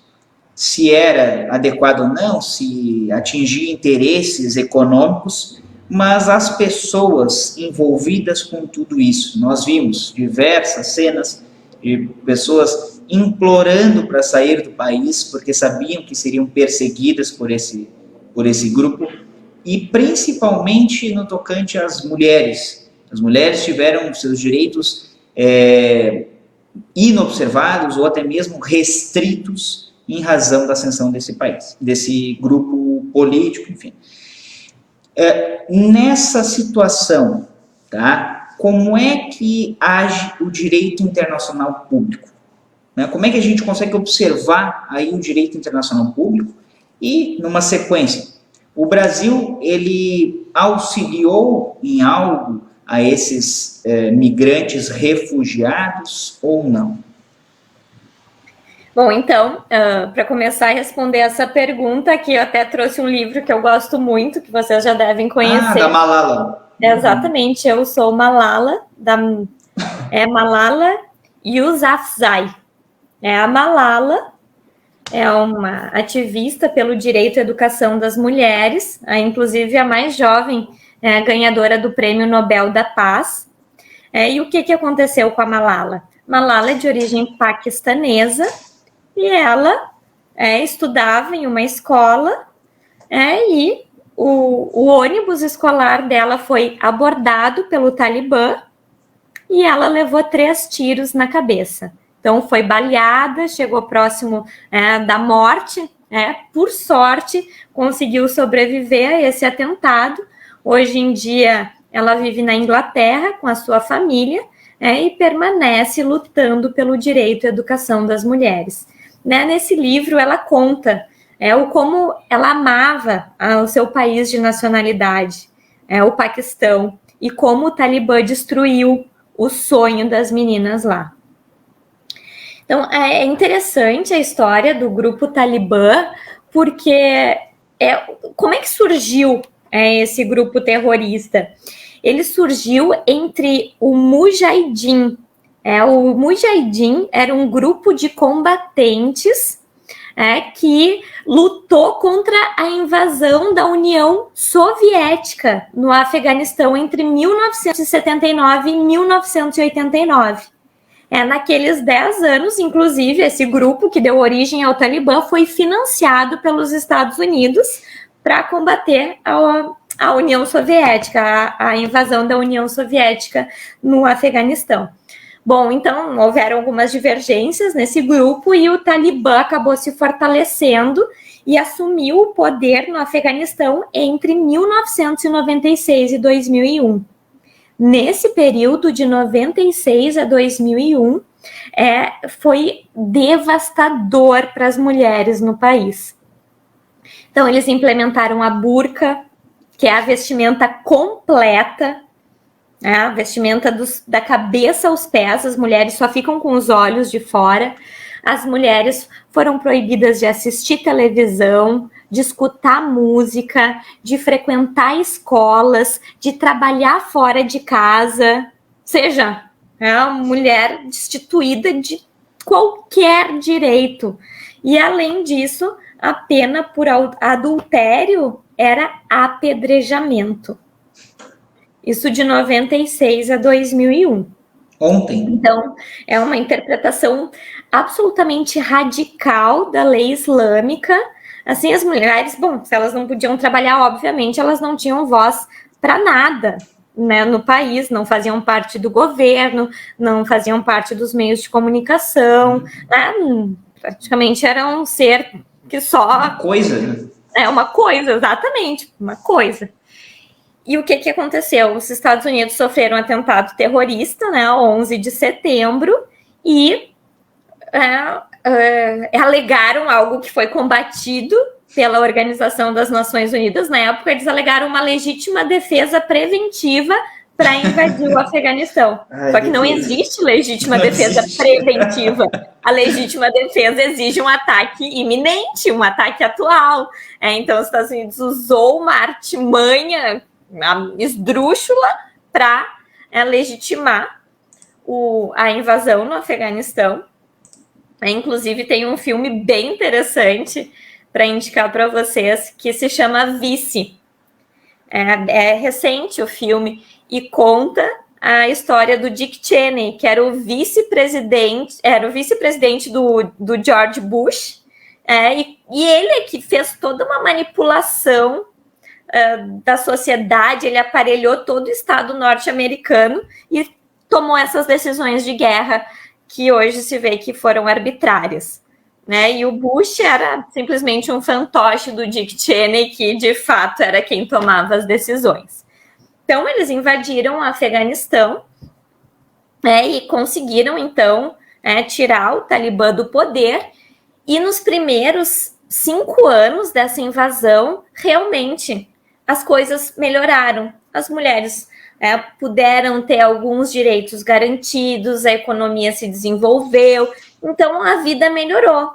se era adequado ou não, se atingia interesses econômicos, mas as pessoas envolvidas com tudo isso, nós vimos diversas cenas de pessoas implorando para sair do país, porque sabiam que seriam perseguidas por esse grupo, e principalmente no tocante às mulheres. As mulheres tiveram seus direitos inobservados ou até mesmo restritos em razão da ascensão desse país, desse grupo político, enfim. Nessa situação, tá? Como é que age o direito internacional público? Como é que a gente consegue observar aí o direito internacional público? E, numa sequência, o Brasil, ele auxiliou em algo a esses migrantes refugiados ou não? Bom, então, para começar a responder essa pergunta, aqui eu até trouxe um livro que eu gosto muito, que vocês já devem conhecer. Da Malala. Exatamente, eu sou Malala, Malala Yousafzai. A Malala é uma ativista pelo direito à educação das mulheres, inclusive a mais jovem ganhadora do Prêmio Nobel da Paz. E o que aconteceu com a Malala? Malala é de origem paquistanesa e ela estudava em uma escola e o ônibus escolar dela foi abordado pelo Talibã e ela levou 3 tiros na cabeça. Então, foi baleada, chegou próximo da morte, por sorte, conseguiu sobreviver a esse atentado. Hoje em dia, ela vive na Inglaterra com a sua família e permanece lutando pelo direito à educação das mulheres. Nesse livro, ela conta como ela amava o seu país de nacionalidade, o Paquistão, e como o Talibã destruiu o sonho das meninas lá. Então, é interessante a história do grupo Talibã, porque como é que surgiu esse grupo terrorista? Ele surgiu entre o Mujahideen. O Mujahideen era um grupo de combatentes que lutou contra a invasão da União Soviética no Afeganistão entre 1979 e 1989. Naqueles 10 anos, inclusive, esse grupo que deu origem ao Talibã foi financiado pelos Estados Unidos para combater a União Soviética, a invasão da União Soviética no Afeganistão. Bom, então, houveram algumas divergências nesse grupo e o Talibã acabou se fortalecendo e assumiu o poder no Afeganistão entre 1996 e 2001. Nesse período de 96 a 2001, foi devastador para as mulheres no país. Então, eles implementaram a burca, que é a vestimenta completa, a vestimenta da cabeça aos pés. As mulheres só ficam com os olhos de fora. As mulheres foram proibidas de assistir televisão, de escutar música, de frequentar escolas, de trabalhar fora de casa. Ou seja, é uma mulher destituída de qualquer direito. E, além disso, a pena por adultério era apedrejamento. Isso de 96 a 2001. Ontem. Então, é uma interpretação absolutamente radical da lei islâmica. Assim, as mulheres, bom, se elas não podiam trabalhar, obviamente, elas não tinham voz para nada, né, no país, não faziam parte do governo, não faziam parte dos meios de comunicação, né, praticamente era um ser que só... Uma coisa, né? Uma coisa, exatamente, uma coisa. E o que aconteceu? Os Estados Unidos sofreram um atentado terrorista, né, 11 de setembro, e alegaram algo que foi combatido pela Organização das Nações Unidas. Na época, eles alegaram uma legítima defesa preventiva para invadir o Afeganistão. Só que não existe legítima defesa preventiva. A legítima defesa exige um ataque iminente, um ataque atual. Então, os Estados Unidos usou uma artimanha esdrúxula para legitimar a invasão no Afeganistão. Inclusive, tem um filme bem interessante para indicar para vocês, que se chama Vice. É recente o filme e conta a história do Dick Cheney, que era o vice-presidente do George Bush, e ele é que fez toda uma manipulação da sociedade, ele aparelhou todo o Estado norte-americano e tomou essas decisões de guerra que hoje se vê que foram arbitrárias, né? E o Bush era simplesmente um fantoche do Dick Cheney, que de fato era quem tomava as decisões. Então, eles invadiram o Afeganistão, e conseguiram, então, tirar o Talibã do poder. E nos primeiros 5 anos dessa invasão, realmente, as coisas melhoraram. As mulheres puderam ter alguns direitos garantidos, a economia se desenvolveu, então a vida melhorou.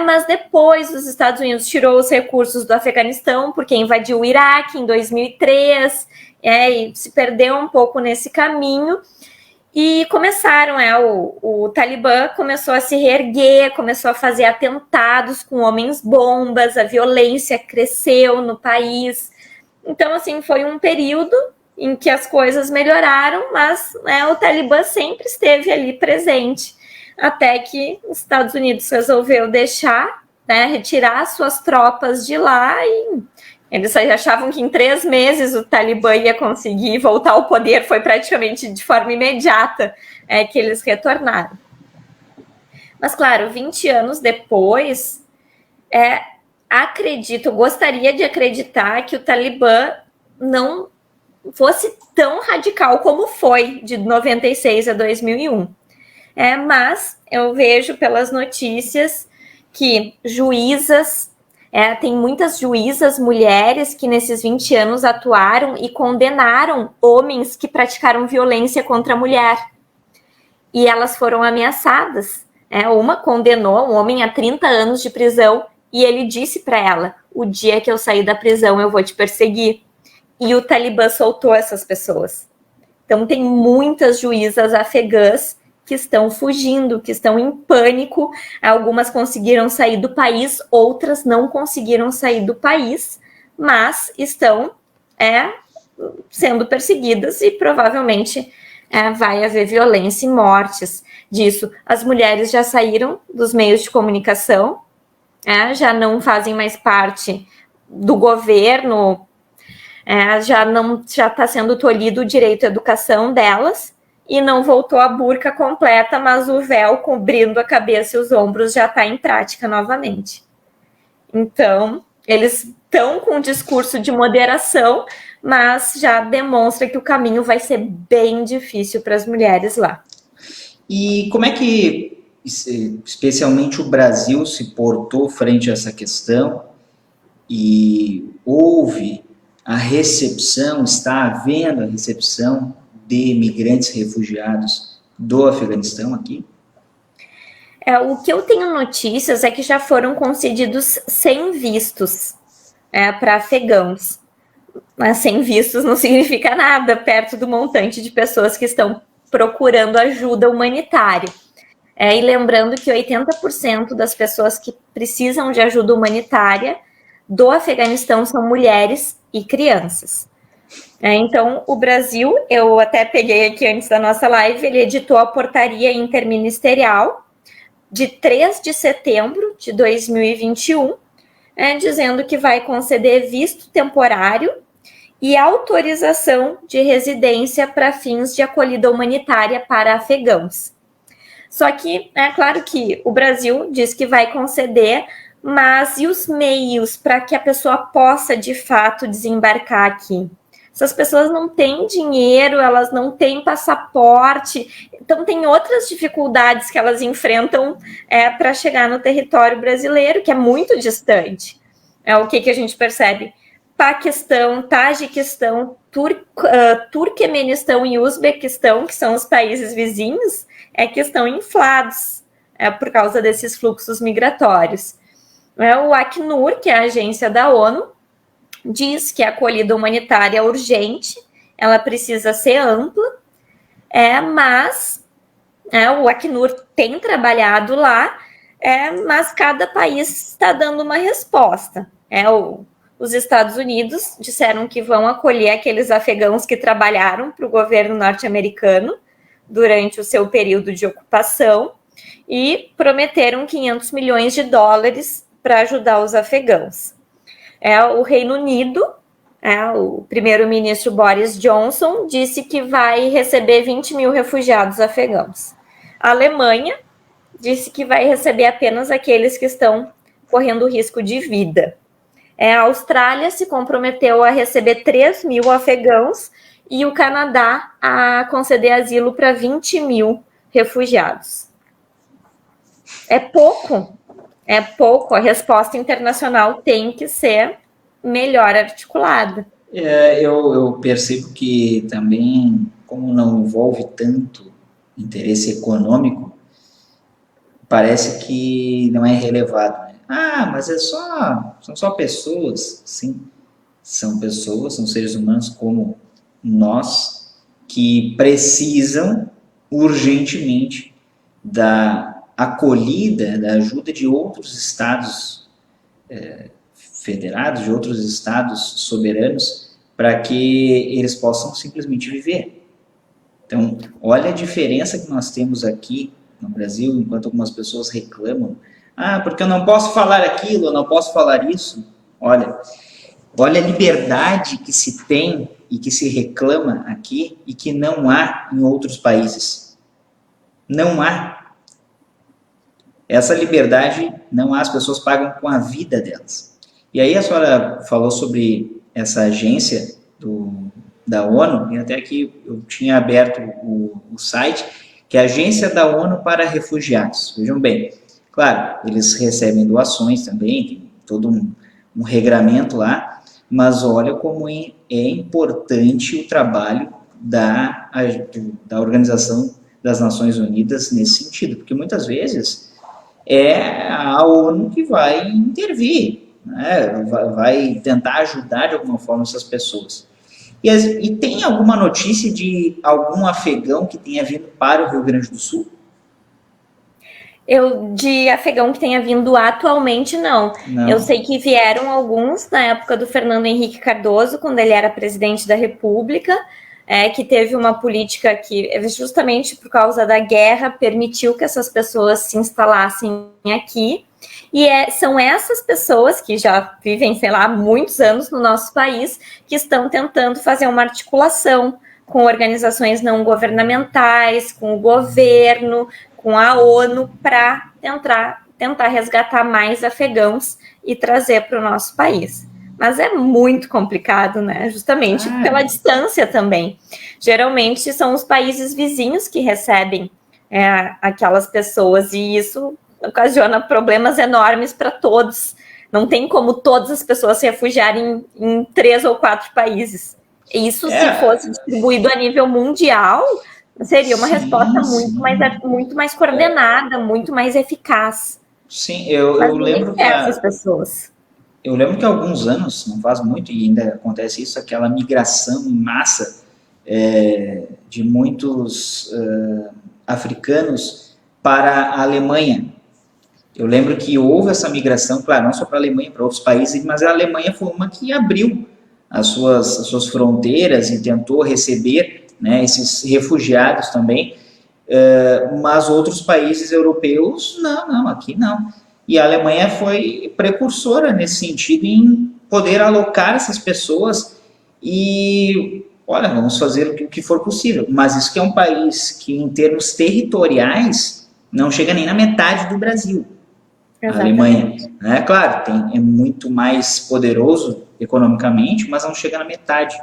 Mas depois os Estados Unidos tirou os recursos do Afeganistão, porque invadiu o Iraque em 2003, e se perdeu um pouco nesse caminho, e começaram, o Talibã começou a se reerguer, começou a fazer atentados com homens-bombas, a violência cresceu no país. Então, assim, foi um período em que as coisas melhoraram, mas o Talibã sempre esteve ali presente, até que os Estados Unidos resolveu retirar suas tropas de lá, e eles achavam que em 3 meses o Talibã ia conseguir voltar ao poder. Foi praticamente de forma imediata que eles retornaram. Mas, claro, 20 anos depois, gostaria de acreditar que o Talibã não fosse tão radical como foi de 96 a 2001. Mas eu vejo pelas notícias que juízas, tem muitas juízas mulheres que nesses 20 anos atuaram e condenaram homens que praticaram violência contra a mulher. E elas foram ameaçadas. Uma condenou um homem a 30 anos de prisão e ele disse para ela: o dia que eu sair da prisão eu vou te perseguir. E o Talibã soltou essas pessoas. Então tem muitas juízas afegãs que estão fugindo, que estão em pânico. Algumas conseguiram sair do país, outras não conseguiram sair do país, mas estão sendo perseguidas e provavelmente vai haver violência e mortes disso. As mulheres já saíram dos meios de comunicação, já não fazem mais parte do governo, já está sendo tolhido o direito à educação delas, e não voltou a burca completa, mas o véu cobrindo a cabeça e os ombros já está em prática novamente. Então, eles estão com um discurso de moderação, mas já demonstra que o caminho vai ser bem difícil para as mulheres lá. E como é que, especialmente o Brasil, se portou frente a essa questão e houve a recepção, está havendo a recepção de imigrantes refugiados do Afeganistão aqui? O que eu tenho notícias é que já foram concedidos 100 vistos para afegãos. Mas 100 vistos não significa nada perto do montante de pessoas que estão procurando ajuda humanitária. E lembrando que 80% das pessoas que precisam de ajuda humanitária do Afeganistão são mulheres e crianças. Então, o Brasil, eu até peguei aqui antes da nossa live, ele editou a portaria interministerial de 3 de setembro de 2021, dizendo que vai conceder visto temporário e autorização de residência para fins de acolhida humanitária para afegãos. Só que, é claro que o Brasil diz que vai conceder, mas e os meios para que a pessoa possa, de fato, desembarcar aqui? Essas pessoas não têm dinheiro, elas não têm passaporte, então tem outras dificuldades que elas enfrentam para chegar no território brasileiro, que é muito distante. O que a gente percebe? Paquistão, Tajiquistão, Turquemenistão e Uzbequistão, que são os países vizinhos, que estão inflados por causa desses fluxos migratórios. O Acnur, que é a agência da ONU, diz que a acolhida humanitária é urgente, ela precisa ser ampla, mas o Acnur tem trabalhado lá, mas cada país está dando uma resposta. Os Estados Unidos disseram que vão acolher aqueles afegãos que trabalharam para o governo norte-americano durante o seu período de ocupação e prometeram 500 milhões de dólares para ajudar os afegãos. O Reino Unido, o primeiro-ministro Boris Johnson, disse que vai receber 20 mil refugiados afegãos. A Alemanha disse que vai receber apenas aqueles que estão correndo risco de vida. A Austrália se comprometeu a receber 3 mil afegãos e o Canadá a conceder asilo para 20 mil refugiados. É pouco, a resposta internacional tem que ser melhor articulada. Eu percebo que também, como não envolve tanto interesse econômico, parece que não é relevado. Mas são só pessoas. Sim, são pessoas, são seres humanos como nós, que precisam urgentemente da acolhida, da ajuda de outros estados federados, de outros estados soberanos, para que eles possam simplesmente viver. Então, olha a diferença que nós temos aqui no Brasil, enquanto algumas pessoas reclamam, porque eu não posso falar aquilo, eu não posso falar isso. Olha a liberdade que se tem e que se reclama aqui e que não há em outros países. Não há. Essa liberdade não há, as pessoas pagam com a vida delas. E aí a senhora falou sobre essa agência da ONU, e até aqui eu tinha aberto o site, que é a Agência da ONU para Refugiados. Vejam bem, claro, eles recebem doações também, tem todo um regramento lá, mas olha como é importante o trabalho da Organização das Nações Unidas nesse sentido, porque muitas vezes é a ONU que vai intervir, né? Vai tentar ajudar de alguma forma essas pessoas. E tem alguma notícia de algum afegão que tenha vindo para o Rio Grande do Sul? De afegão que tenha vindo atualmente, não. Eu sei que vieram alguns na época do Fernando Henrique Cardoso, quando ele era presidente da República, que teve uma política que, justamente por causa da guerra, permitiu que essas pessoas se instalassem aqui. E são essas pessoas que já vivem, sei lá, muitos anos no nosso país, que estão tentando fazer uma articulação com organizações não governamentais, com o governo, com a ONU, para tentar resgatar mais afegãos e trazer para o nosso país. Mas é muito complicado, né? Justamente pela distância também. Geralmente são os países vizinhos que recebem aquelas pessoas, e isso ocasiona problemas enormes para todos. Não tem como todas as pessoas se refugiarem em 3 ou 4 países. Isso, se fosse distribuído a nível mundial, seria uma resposta muito mais coordenada, muito mais eficaz. Sim, eu lembro que essas pessoas. Eu lembro que há alguns anos, não faz muito, e ainda acontece isso, aquela migração em massa de muitos africanos para a Alemanha. Eu lembro que houve essa migração, claro, não só para a Alemanha, para outros países, mas a Alemanha foi uma que abriu as suas fronteiras e tentou receber, né, esses refugiados também, mas outros países europeus, não, aqui não. E a Alemanha foi precursora nesse sentido, em poder alocar essas pessoas e, olha, vamos fazer o que for possível. Mas isso que é um país que, em termos territoriais, não chega nem na metade do Brasil. Exatamente. A Alemanha, né? Claro, é muito mais poderoso economicamente, mas não chega na metade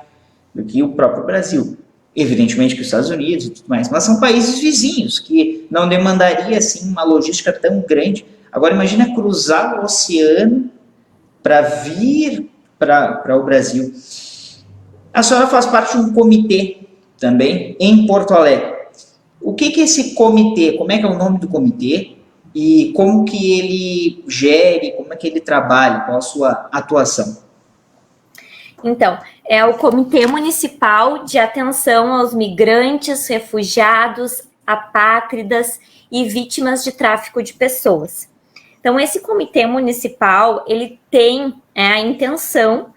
do que o próprio Brasil. Evidentemente que os Estados Unidos e tudo mais, mas são países vizinhos que não demandaria assim uma logística tão grande. Agora imagina cruzar o oceano para vir para o Brasil. A senhora faz parte de um comitê também em Porto Alegre. O que é esse comitê? Como é que é o nome do comitê? E como que ele gere, como é que ele trabalha, qual a sua atuação? Então, é o Comitê Municipal de Atenção aos Migrantes, Refugiados, Apátridas e Vítimas de Tráfico de Pessoas. Então, esse Comitê Municipal, ele tem a intenção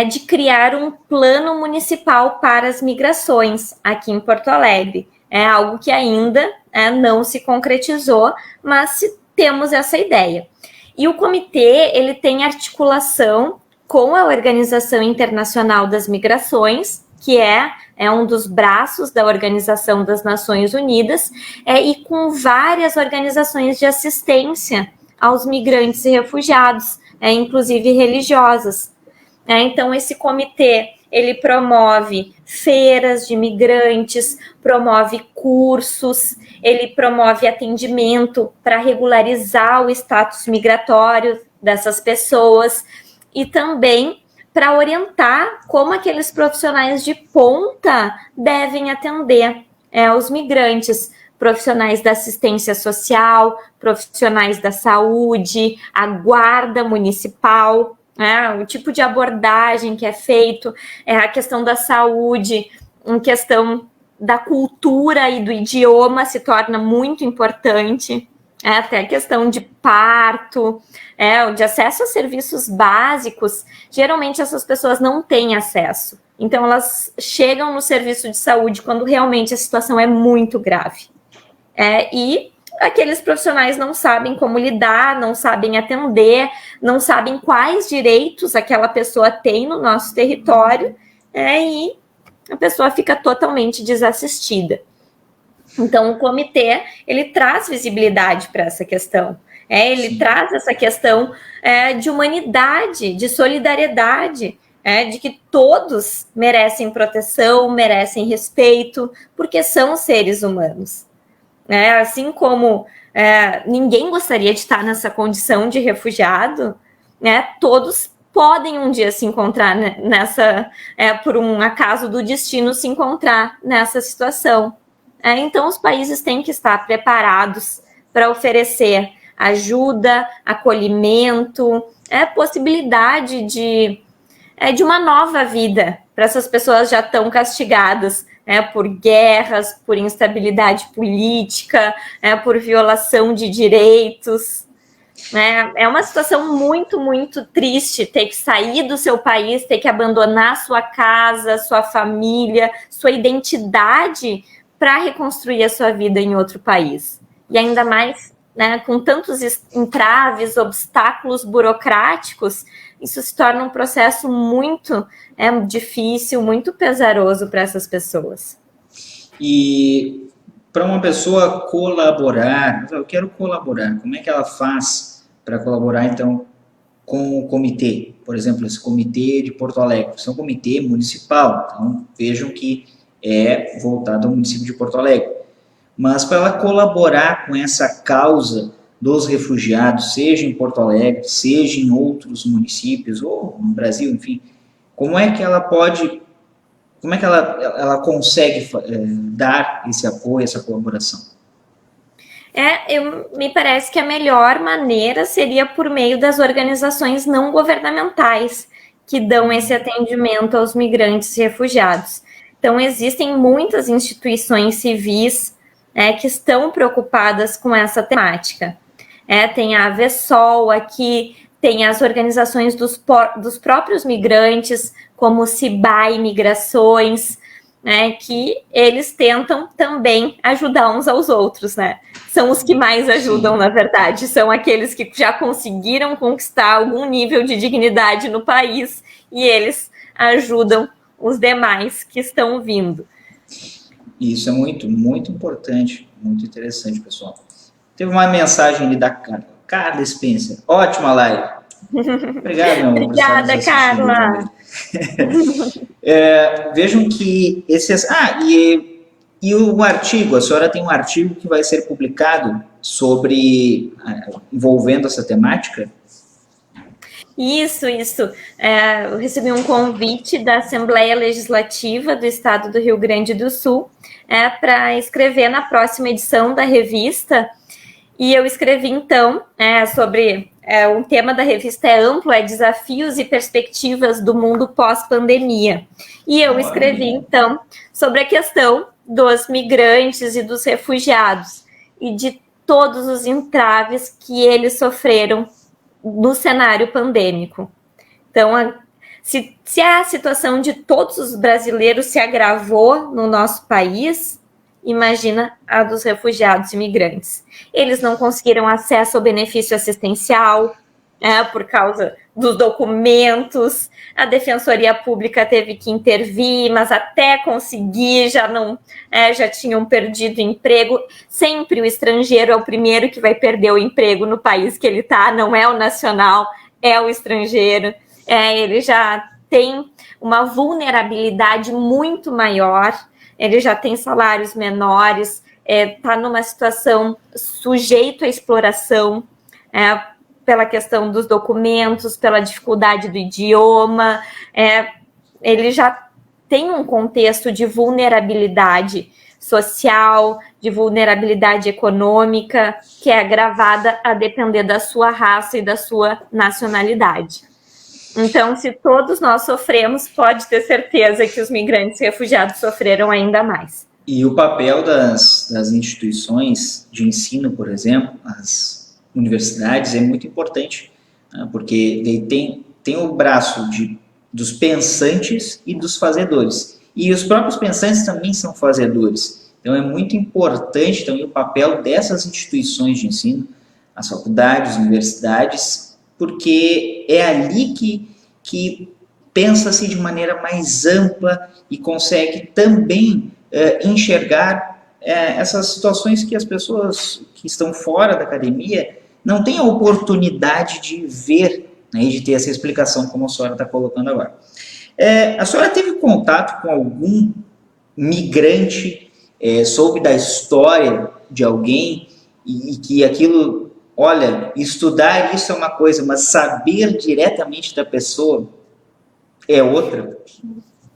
de criar um plano municipal para as migrações aqui em Porto Alegre. É algo que ainda não se concretizou, mas temos essa ideia. E o comitê, ele tem articulação com a Organização Internacional das Migrações, que é um dos braços da Organização das Nações Unidas, e com várias organizações de assistência aos migrantes e refugiados, inclusive religiosas. Então, esse comitê, ele promove feiras de migrantes, promove cursos, ele promove atendimento para regularizar o status migratório dessas pessoas e também para orientar como aqueles profissionais de ponta devem atender os migrantes, profissionais da assistência social, profissionais da saúde, a guarda municipal. O tipo de abordagem que é feito, a questão da saúde, em questão da cultura e do idioma se torna muito importante, até a questão de parto, de acesso a serviços básicos. Geralmente essas pessoas não têm acesso, então elas chegam no serviço de saúde quando realmente a situação é muito grave. E aqueles profissionais não sabem como lidar, não sabem atender, não sabem quais direitos aquela pessoa tem no nosso território, e a pessoa fica totalmente desassistida. Então, o comitê, ele traz visibilidade para essa questão. Ele traz essa questão de humanidade, de solidariedade, de que todos merecem proteção, merecem respeito, porque são seres humanos. Assim como ninguém gostaria de estar nessa condição de refugiado, todos podem um dia se encontrar por um acaso do destino, se encontrar nessa situação. Então, os países têm que estar preparados para oferecer ajuda, acolhimento, possibilidade de uma nova vida para essas pessoas já tão castigadas por guerras, por instabilidade política, por violação de direitos. É uma situação muito, muito triste ter que sair do seu país, ter que abandonar sua casa, sua família, sua identidade para reconstruir a sua vida em outro país. E ainda mais, com tantos entraves, obstáculos burocráticos, isso se torna um processo muito difícil, muito pesaroso para essas pessoas. E para uma pessoa colaborar, eu quero colaborar, como é que ela faz para colaborar, então, com o comitê? Por exemplo, esse comitê de Porto Alegre, isso é um comitê municipal, então vejam que é voltado ao município de Porto Alegre. Mas para ela colaborar com essa causa dos refugiados, seja em Porto Alegre, seja em outros municípios, ou no Brasil, enfim, como é que ela pode, como é que ela consegue dar esse apoio, essa colaboração? Me parece que a melhor maneira seria por meio das organizações não governamentais que dão esse atendimento aos migrantes e refugiados. Então, existem muitas instituições civis que estão preocupadas com essa temática. Tem a AVESOL aqui, tem as organizações dos próprios migrantes, como o CIBAI Migrações, que eles tentam também ajudar uns aos outros, São os que mais ajudam, na verdade, são aqueles que já conseguiram conquistar algum nível de dignidade no país e eles ajudam os demais que estão vindo. Isso é muito, muito importante, muito interessante, pessoal. Teve uma mensagem ali da Carla Spencer. Ótima live. Obrigado, meu amor. Obrigada, Carla. Vejam que esses... e o artigo, a senhora tem um artigo que vai ser publicado sobre, envolvendo essa temática? Isso. Eu recebi um convite da Assembleia Legislativa do Estado do Rio Grande do Sul para escrever na próxima edição da revista. E eu escrevi, então, sobre... o tema da revista é amplo, desafios e perspectivas do mundo pós-pandemia. E eu escrevi, então, sobre a questão dos migrantes e dos refugiados e de todos os entraves que eles sofreram no cenário pandêmico. Então, se a situação de todos os brasileiros se agravou no nosso país, imagina a dos refugiados e imigrantes. Eles não conseguiram acesso ao benefício assistencial por causa dos documentos, a Defensoria Pública teve que intervir, mas até conseguir já tinham perdido emprego. Sempre o estrangeiro é o primeiro que vai perder o emprego no país que ele está, não é o nacional, é o estrangeiro. Ele já tem uma vulnerabilidade muito maior, ele já tem salários menores, está numa situação sujeito à exploração, pela questão dos documentos, pela dificuldade do idioma, ele já tem um contexto de vulnerabilidade social, de vulnerabilidade econômica, que é agravada a depender da sua raça e da sua nacionalidade. Então, se todos nós sofremos, pode ter certeza que os migrantes e refugiados sofreram ainda mais. E o papel das instituições de ensino, por exemplo, as universidades, é muito importante, porque tem o braço dos pensantes e dos fazedores. E os próprios pensantes também são fazedores. Então, é muito importante também o papel dessas instituições de ensino, as faculdades, as universidades, porque é ali que pensa-se de maneira mais ampla e consegue também enxergar essas situações que as pessoas que estão fora da academia não têm a oportunidade de ver, e de ter essa explicação como a senhora está colocando agora. A senhora teve contato com algum migrante, soube da história de alguém e que aquilo... Olha, estudar isso é uma coisa, mas saber diretamente da pessoa é outra.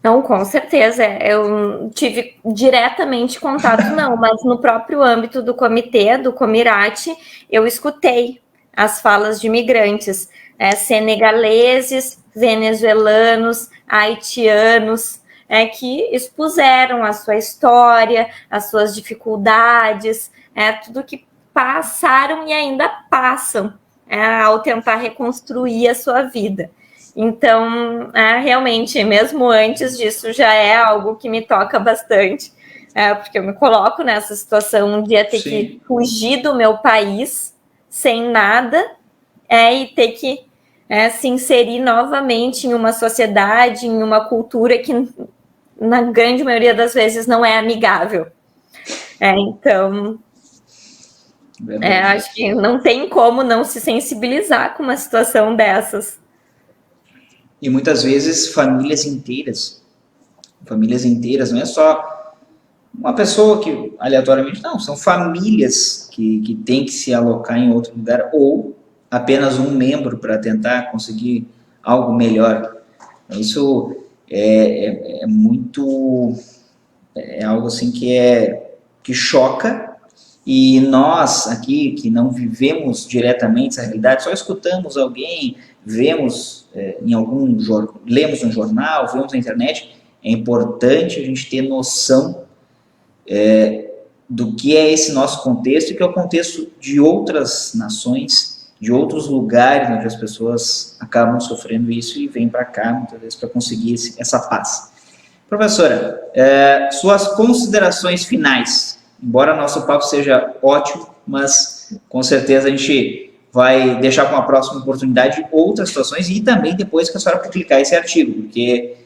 Não, com certeza. Eu tive diretamente contato, não, mas no próprio âmbito do comitê, do Comirate, eu escutei as falas de migrantes, senegaleses, venezuelanos, haitianos, que expuseram a sua história, as suas dificuldades, tudo que passaram e ainda passam ao tentar reconstruir a sua vida. Então, realmente, mesmo antes disso, já é algo que me toca bastante, porque eu me coloco nessa situação um dia ter que fugir do meu país sem nada e ter que se inserir novamente em uma sociedade, em uma cultura que, na grande maioria das vezes, não é amigável. Então, acho que não tem como não se sensibilizar com uma situação dessas. E muitas vezes famílias inteiras, não é só uma pessoa que aleatoriamente, não, são famílias que tem que se alocar em outro lugar, ou apenas um membro para tentar conseguir algo melhor. Isso é muito, algo assim que choca, e nós aqui que não vivemos diretamente essa realidade, só escutamos alguém, vemos lemos um jornal, vemos na internet, é importante a gente ter noção do que é esse nosso contexto, e que é o contexto de outras nações, de outros lugares onde as pessoas acabam sofrendo isso e vêm para cá, muitas vezes, para conseguir essa paz. Professora, suas considerações finais, embora nosso papo seja ótimo, mas com certeza a gente vai deixar para uma próxima oportunidade outras situações, e também depois que a senhora publicar esse artigo, porque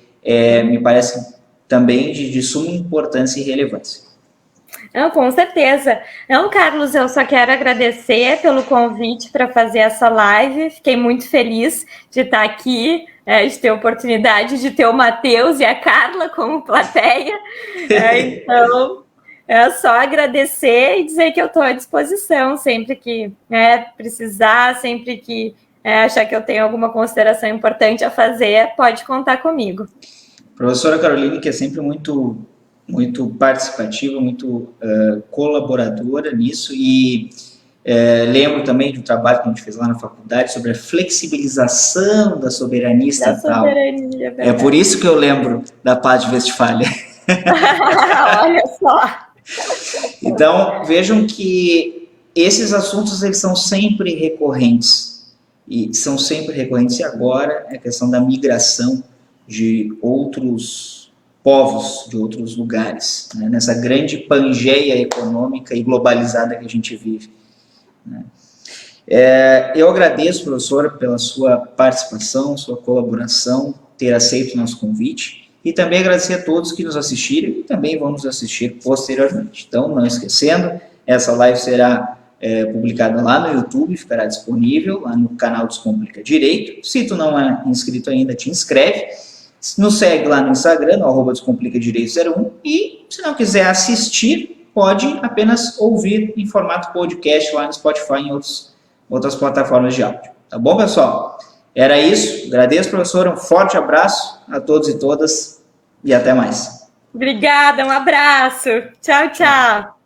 me parece também de suma importância e relevância. Não, com certeza. Não, Carlos, eu só quero agradecer pelo convite para fazer essa live. Fiquei muito feliz de estar aqui, de ter a oportunidade de ter o Matheus e a Carla como plateia. Então, é só agradecer e dizer que eu estou à disposição sempre que precisar, sempre que achar que eu tenho alguma consideração importante a fazer, pode contar comigo. Professora Caroline, que é sempre muito participativa, muito colaboradora nisso, e lembro também de um trabalho que a gente fez lá na faculdade sobre a flexibilização da soberania estatal. É por isso que eu lembro da Paz de Westfália. Olha só. Então, vejam que esses assuntos eles são sempre recorrentes, e agora é a questão da migração de outros povos, de outros lugares, né, nessa grande pangeia econômica e globalizada que a gente vive, né. Eu agradeço, professora, pela sua participação, sua colaboração, ter aceito o nosso convite, e também agradecer a todos que nos assistiram e também vão nos assistir posteriormente. Então, não esquecendo, essa live será publicada lá no YouTube, ficará disponível lá no canal Descomplica Direito. Se tu não é inscrito ainda, te inscreve. Nos segue lá no Instagram, no @descomplicadireito01, e se não quiser assistir, pode apenas ouvir em formato podcast lá no Spotify e em outras plataformas de áudio. Tá bom, pessoal? Era isso. Agradeço, professora. Um forte abraço a todos e todas e até mais. Obrigada, um abraço. Tchau, tchau.